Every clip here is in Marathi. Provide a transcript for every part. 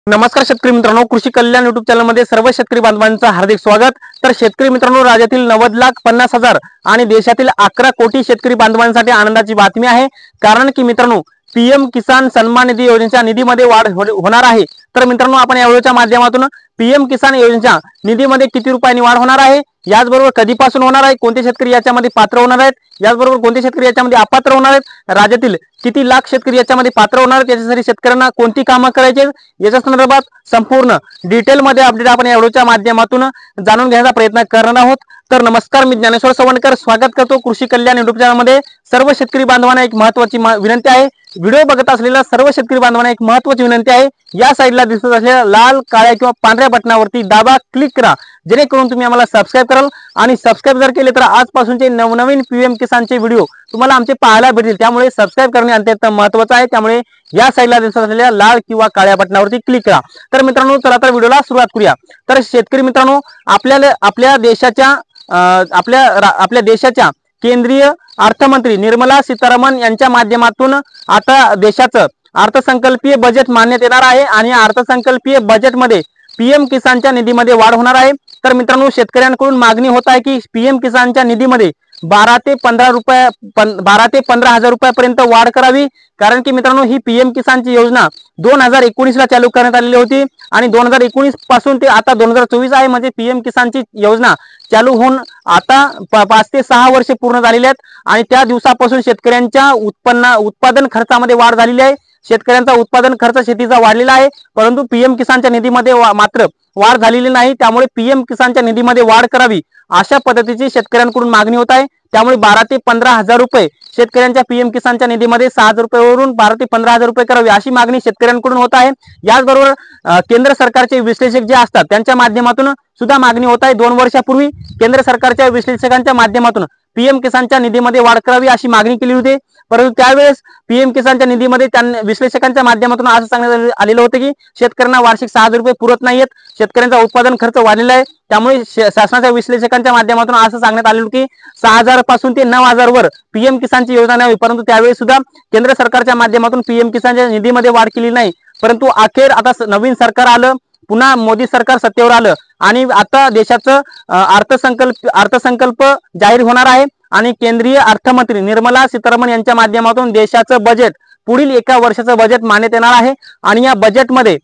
नमस्कार शेतकरी मित्रांनो, कृषी कल्याण युट्यूब चॅनलमध्ये सर्व शेतकरी बांधवांचं हार्दिक स्वागत। तर शेतकरी मित्रांनो, राज्यातील 90,50,000 आणि देशातील 11 कोटी शेतकरी बांधवांसाठी आनंदाची बातमी आहे। कारण की मित्रांनो, पीएम किसान सन्मान निधी योजनेच्या निधीमध्ये वाढ होणार आहे। तर मित्रांनो, आपण या व्हिडिओच्या माध्यमातून पीएम किसान योजनेच्या निधीमध्ये किती रुपयांनी वाढ होणार आहे, याचबरोबर कधीपासून होणार आहे, कोणते शेतकरी याच्यामध्ये पात्र होणार आहेत, याचबरोबर कोणते शेतकरी याच्यामध्ये अपात्र होणार आहेत, राज्यातील किती लाख शेतकरी याच्यामध्ये पात्र होणार आहेत, याच्यासाठी शेतकऱ्यांना कोणती कामं करायची याच्या संदर्भात संपूर्ण डिटेल मध्ये अपडेट आपण या व्हिडिओच्या माध्यमातून जाणून घेण्याचा प्रयत्न करणार आहोत। तर नमस्कार, मी ज्ञानेश्वर सवणकर स्वागत करतो कृषी कल्याण युट्यूब चॅनलमध्ये। सर्व शेतकरी बांधवांना एक महत्त्वाची विनंती आहे, व्हिडिओ बघत असलेल्या सर्व शेतकरी बांधवांना एक महत्त्वाची विनंती आहे, या साईडला दिसत असलेल्या लाल काळ्या किंवा पांढऱ्या बटनावरती दाबा, क्लिक करा, जेणेकरून तुम्ही आम्हाला सबस्क्राइब कराल। आणि सबस्क्राइब जर केले तर आजपासूनचे नवनवीन पीएम किसानचे व्हिडिओ तुम्हाला आमचे पाहायला भेटतील, त्यामुळे सबस्क्राइब करणे अत्यंत महत्त्वाचं आहे। त्यामुळे या साईडला दिसत असलेल्या लाल किंवा काळ्या बटनावरती क्लिक करा। तर मित्रांनो, चला तर व्हिडिओला सुरुवात करूया। तर शेतकरी मित्रांनो, आपल्या देशाच्या केंद्रीय अर्थमंत्री निर्मला सीतारामन यांच्या माध्यमातून आता देशाचं अर्थसंकल्पीय बजेट मांडण्यात येणार आहे आणि अर्थसंकल्पीय बजेटमध्ये पीएम किसानच्या निधीमध्ये वाढ होणार आहे। तर मित्रांनो, शेतकऱ्यांकडून मागणी होत आहे की पीएम किसानच्या निधीमध्ये 12 ते 15 हजार रुपयापर्यंत वाढ करावी। कारण की मित्रांनो, ही पीएम किसानची योजना 2019 ला चालू करण्यात आलेली होती आणि 2019 पासून ते आता 2024 आहे, म्हणजे पीएम किसानची योजना चालू होऊन आता 5 ते 6 वर्षे पूर्ण झालेली आहेत। आणि त्या दिवसापासून शेतकऱ्यांच्या उत्पादन खर्चामध्ये वाढ झालेली आहे। शेतकऱ्यांचा उत्पादन खर्च शेतीचा वाढलेला आहे, परंतु पीएम किसानच्या निधीमध्ये मात्र वाढ झालेली नाही। त्यामुळे पीएम किसानच्या निधीमध्ये वाढ करावी अशा पद्धतीची शेतकऱ्यांकडून मागणी होत आहे। त्यामुळे 12 ते 15 हजार रुपये शेतकऱ्यांच्या पीएम किसानच्या निधीमध्ये 6,000 रुपयावरून 12 ते 15 हजार रुपये करावी अशी मागणी शेतकऱ्यांकडून होत आहे। याचबरोबर केंद्र सरकारचे विश्लेषक जे असतात त्यांच्या माध्यमातून सुद्धा मागणी होत आहे। 2 वर्षापूर्वी केंद्र सरकारच्या विश्लेषकांच्या माध्यमातून पीएम किसानच्या निधीमध्ये वाढ करावी अशी मागणी केली होती, परंतु त्यावेळेस पीएम किसानच्या निधीमध्ये विश्लेषकांच्या माध्यमातून असं सांगण्यात आलेलं होतं की शेतकऱ्यांना वार्षिक 6,000 रुपये पुरत नाहीयेत, शेतकऱ्यांचा उत्पादन खर्च वाढलेला आहे। त्यामुळे शासनाच्या विश्लेषकांच्या माध्यमातून असं सांगण्यात आलेलं की 6,000 पासून ते 9,000 वर पीएम किसानची योजना न्यावी, परंतु त्यावेळी सुद्धा केंद्र सरकारच्या माध्यमातून पीएम किसानच्या निधीमध्ये वाढ केली नाही। परंतु अखेर आता नवीन सरकार आलं, पुन्हा मोदी सरकार सत्तेवर आलं आणि आता देशाचं अर्थसंकल्प जाहीर होणार आहे आणि केंद्रीय अर्थमंत्री निर्मला सीतारामन यांच्या माध्यमातून देशाचं बजेट पुढील 1 वर्षाचं बजेट मांडण्यात येणार आहे। आणि या बजेटमध्ये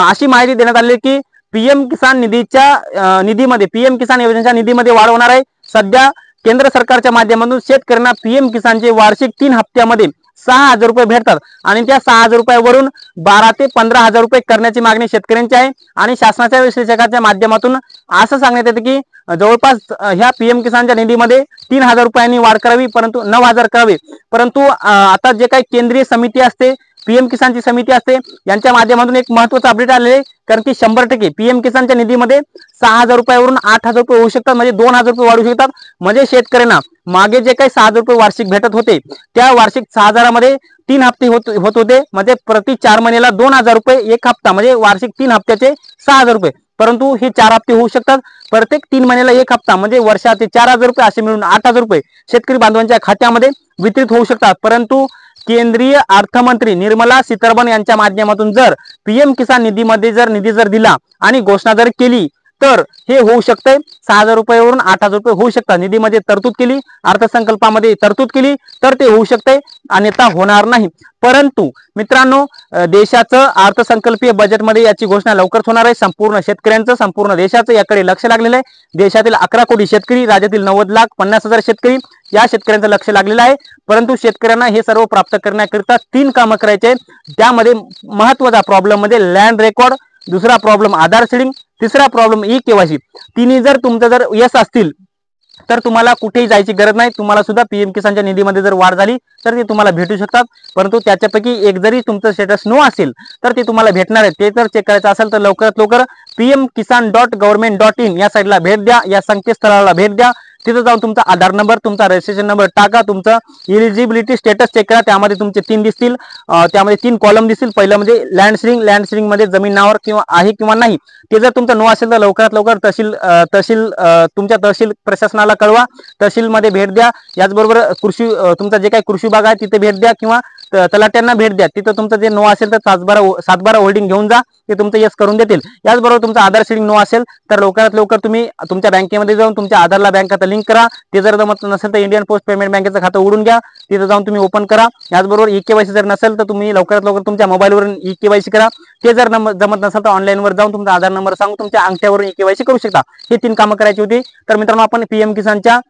अशी माहिती देण्यात आली की पीएम किसान निधीमध्ये पीएम किसान योजनेच्या निधीमध्ये वाढ होणार आहे। सध्या केंद्र सरकारच्या माध्यमातून शेतकऱ्यांना पीएम किसानचे वार्षिक 3 हप्त्यामध्ये 6,000 रुपये भेटतात आणि त्या 6,000 रुपयावरून 12 ते 15 हजार रुपये करण्याची मागणी शेतकऱ्यांची आहे। आणि शासनाच्या विश्लेषकाच्या माध्यमातून असं सांगण्यात येते की जवळपास ह्या पीएम किसानच्या निधीमध्ये 3,000 रुपयांनी वाढ करावी, परंतु 9,000 करावी। परंतु आता जे काही केंद्रीय समिती असते, पीएम किसानची समिती असते, यांच्या माध्यमातून एक महत्त्वाचं अपडेट आलेलं आहे। कारण की 100% पीएम किसानच्या निधीमध्ये 6,000 रुपयावरून 8,000 रुपये होऊ शकतात, म्हणजे 2,000 रुपये वाढू शकतात। म्हणजे शेतकऱ्यांना मागे जे काही 6,000 रुपये वार्षिक भेटत होते, त्या वार्षिक 6,000 मध्ये 3 हप्ते होत होते, म्हणजे प्रति 4 महिन्याला 2,000 रुपये एक हप्ता, म्हणजे वार्षिक 3 हप्त्याचे 6,000 रुपये। परंतु हे 4 हप्ते होऊ शकतात, प्रत्येक 3 महिन्याला एक हप्ता, म्हणजे वर्षाचे 4,000 रुपये असे मिळून 8,000 रुपये शेतकरी बांधवांच्या खात्यामध्ये वितरित होऊ शकतात। परंतु केंद्रीय अर्थमंत्री निर्मला सीतारामन यांच्या माध्यमातून जर पीएम किसान निधीमध्ये निधी दिला आणि घोषणा जर केली तर हे होऊ शकते, 6,000 रुपयावरून 8,000 रुपये होऊ शकतात। निधीमध्ये तरतूद केली, अर्थसंकल्पामध्ये तरतूद केली तर ते होऊ शकते, अन्यथा होणार नाही। परंतु मित्रांनो, देशाचं अर्थसंकल्पीय बजेटमध्ये याची घोषणा लवकरच होणार आहे। संपूर्ण शेतकऱ्यांचं, संपूर्ण देशाचं याकडे लक्ष लागलेलं आहे। देशातील 11 कोटी शेतकरी, राज्यातील 90,50,000 शेतकरी, या शेतकऱ्यांचं लक्ष लागलेलं आहे। परंतु शेतकऱ्यांना हे सर्व प्राप्त करण्याकरिता 3 कामं करायचे आहेत। त्यामध्ये महत्त्वाचा प्रॉब्लेम मध्ये लँड रेकॉर्ड, दुसरा प्रॉब्लेम आधार सीडिंग, तिसरा प्रॉब्लेम ई-केवायसी। तिन्ही जर तुमचं जर यश असतील तर तुम्हाला कुठेही जायची गरज नाही। तुम्हाला सुद्धा पीएम किसानच्या निधीमध्ये जर वाढ झाली तर ते तुम्हाला भेटू शकतात, परंतु त्याच्यापैकी एक जरी तुमचं स्टेटस नो असेल तर ते तुम्हाला भेटणार आहे। ते जर चेक करायचं असेल तर लवकरात लवकर pmkisan.government.in या साईडला भेट द्या, या संकेतस्थळाला भेट द्या। तिथे जाऊन तुमचा आधार नंबर, तुमचा रजिस्ट्रेशन नंबर टाका, तुमचं एलिजिबिलिटी स्टेटस चेक करा। त्यामध्ये तुमचे 3 दिसतील, त्यामध्ये 3 कॉलम दिसतील। पहिलं म्हणजे लँड सीडिंग मध्ये जमीन नावावर किंवा आहे किंवा नाही, ते जर तुमचं नो असेल तर लवकरात लवकर तुमच्या तहसील प्रशासनाला कळवा, तहसील मध्ये भेट द्या। याचबरोबर तुमचा जे काही कृषी विभाग आहे तिथे भेट द्या किंवा तलाट्यांना भेट द्या, तिथं तुमचं जे नो असेल तर 7/12 होल्डिंग घेऊन जा, ते तुमचं यस करून देतील. याचबरोबर तुमचं आधार शेडिंग नो असेल तर लवकरात लवकर तुम्ही तुमच्या बँकेमध्ये जाऊन तुमच्या आधारला बँक खाता लिंक करा. ते जर जमत नसेल तर इंडियन पोस्ट पेमेंट बँकेचं खातं उघडून घ्या, तिथं जाऊन तुम्ही ओपन करा. याचबरोबर ई-केवायसी जर नसेल तर तुम्ही लवकरात लवकर तुमच्या मोबाईलवरून ई-केवायसी करा. ते जर जमत नसेल तर ऑनलाईनवर जाऊन तुमचा आधार नंबर सांगून तुमच्या अंगठ्यावरून ई-केवायसी करू शकता. हे 3 कामं करायची होती. तर मित्रांनो, आपण पीएम किसानच्या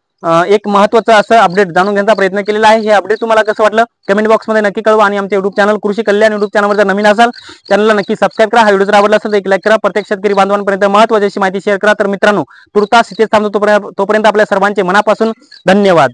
एक महत्त्वाचं असं अपडेट जाणून घेण्याचा प्रयत्न केलेला आहे. हे अपडेट तुम्हाला कसं वाटलं कमेंट बॉक्समध्ये नक्की कळवा. आणि आमच्या युट्यूब चॅनल कृषी कल्याण युट्यूब चॅनलवर जर नवीन असाल चॅनलला नक्की सबस्क्राईब करा. हा व्हिडिओ जर आवडला असेल तर एक लाईक करा. प्रत्येक शेतकरी बांधवांपर्यंत महत्त्वाची माहिती शेअर करा. तर मित्रांनो, तुर्तास इथेच थांबतो. तोपर्यंत आपल्या सर्वांचे मनापासून धन्यवाद.